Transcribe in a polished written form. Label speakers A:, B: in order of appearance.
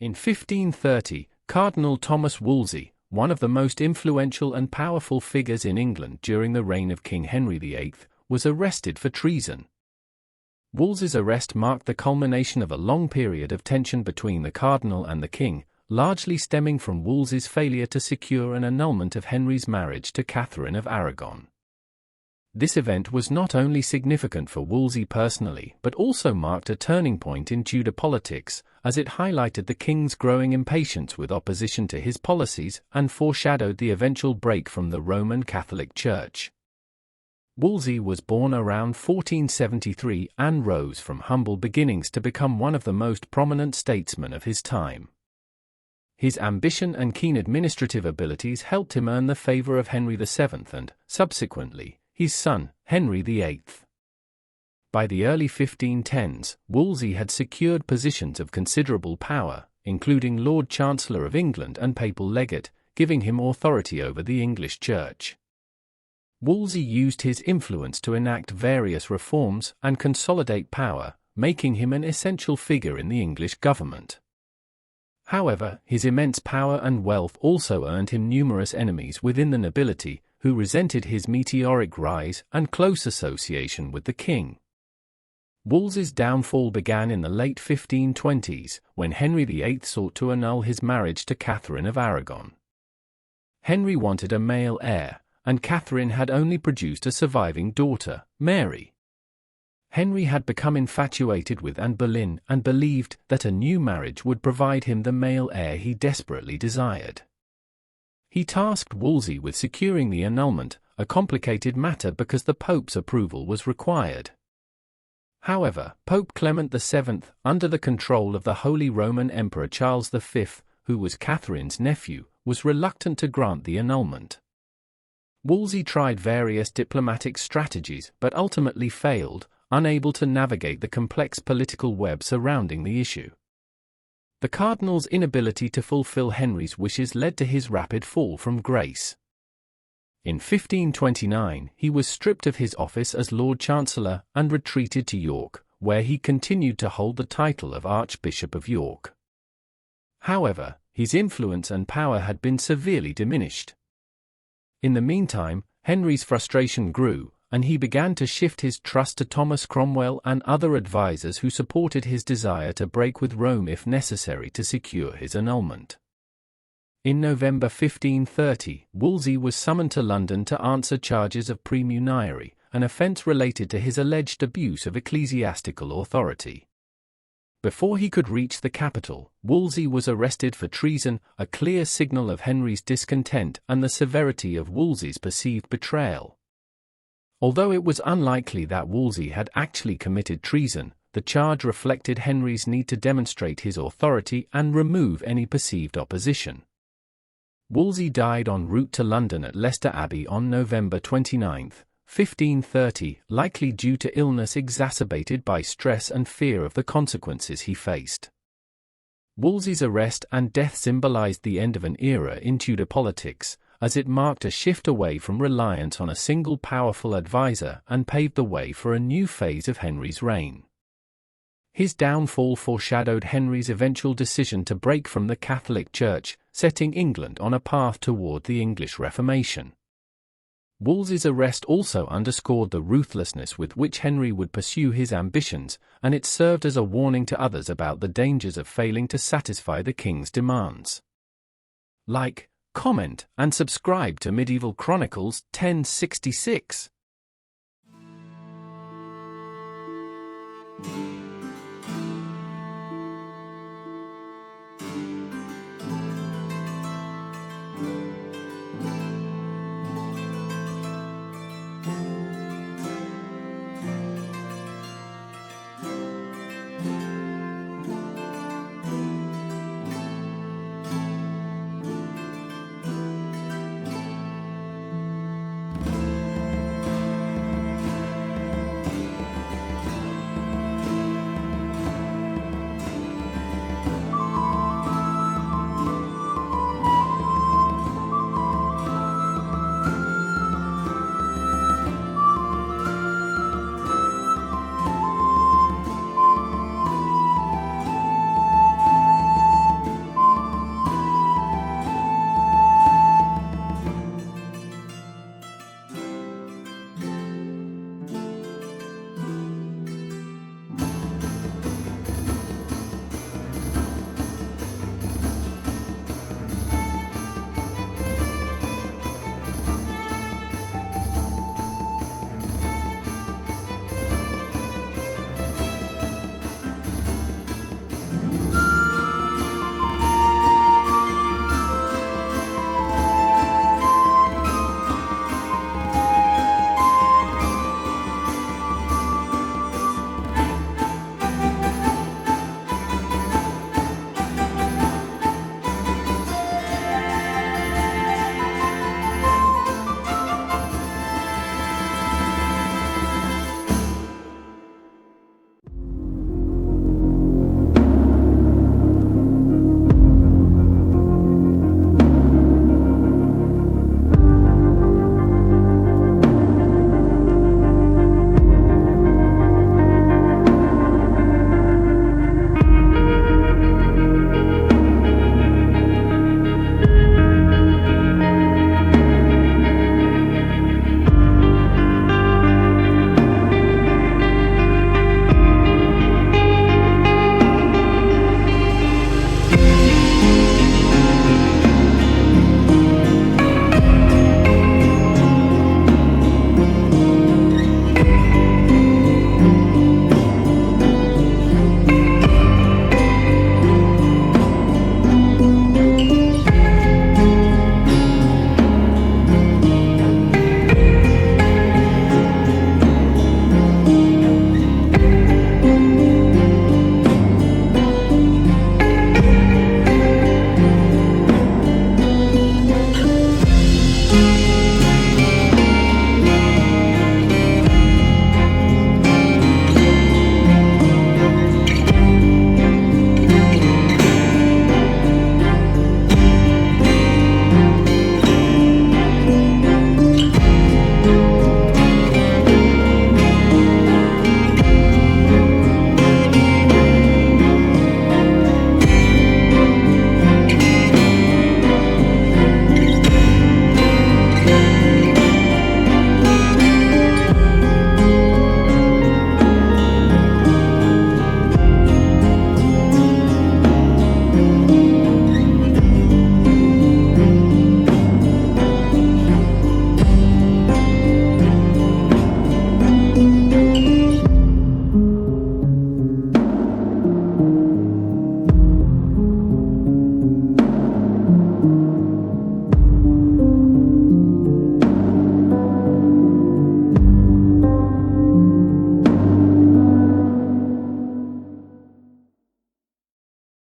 A: In 1530, Cardinal Thomas Wolsey, one of the most influential and powerful figures in England during the reign of King Henry VIII, was arrested for treason. Wolsey's arrest marked the culmination of a long period of tension between the Cardinal and the King, largely stemming from Wolsey's failure to secure an annulment of Henry's marriage to Catherine of Aragon. This event was not only significant for Wolsey personally but also marked a turning point in Tudor politics, as it highlighted the king's growing impatience with opposition to his policies and foreshadowed the eventual break from the Roman Catholic Church. Wolsey was born around 1473 and rose from humble beginnings to become one of the most prominent statesmen of his time. His ambition and keen administrative abilities helped him earn the favor of Henry VII and, subsequently, his son, Henry VIII. By the early 1510s, Wolsey had secured positions of considerable power, including Lord Chancellor of England and Papal Legate, giving him authority over the English Church. Wolsey used his influence to enact various reforms and consolidate power, making him an essential figure in the English government. However, his immense power and wealth also earned him numerous enemies within the nobility, who resented his meteoric rise and close association with the king. Wolsey's downfall began in the late 1520s, when Henry VIII sought to annul his marriage to Catherine of Aragon. Henry wanted a male heir, and Catherine had only produced a surviving daughter, Mary. Henry had become infatuated with Anne Boleyn and believed that a new marriage would provide him the male heir he desperately desired. He tasked Wolsey with securing the annulment, a complicated matter because the Pope's approval was required. However, Pope Clement VII, under the control of the Holy Roman Emperor Charles V, who was Catherine's nephew, was reluctant to grant the annulment. Wolsey tried various diplomatic strategies but ultimately failed, unable to navigate the complex political web surrounding the issue. The cardinal's inability to fulfill Henry's wishes led to his rapid fall from grace. In 1529, he was stripped of his office as Lord Chancellor and retreated to York, where he continued to hold the title of Archbishop of York. However, his influence and power had been severely diminished. In the meantime, Henry's frustration grew, and he began to shift his trust to Thomas Cromwell and other advisers who supported his desire to break with Rome if necessary to secure his annulment. In November 1530, Wolsey was summoned to London to answer charges of praemunire, an offence related to his alleged abuse of ecclesiastical authority. Before he could reach the capital, Wolsey was arrested for treason, a clear signal of Henry's discontent and the severity of Wolsey's perceived betrayal. Although it was unlikely that Wolsey had actually committed treason, the charge reflected Henry's need to demonstrate his authority and remove any perceived opposition. Wolsey died en route to London at Leicester Abbey on November 29, 1530, likely due to illness exacerbated by stress and fear of the consequences he faced. Wolsey's arrest and death symbolized the end of an era in Tudor politics, as it marked a shift away from reliance on a single powerful advisor and paved the way for a new phase of Henry's reign. His downfall foreshadowed Henry's eventual decision to break from the Catholic Church, setting England on a path toward the English Reformation. Wolsey's arrest also underscored the ruthlessness with which Henry would pursue his ambitions, and it served as a warning to others about the dangers of failing to satisfy the king's demands. Like, comment, and subscribe to Medieval Chronicles 1066.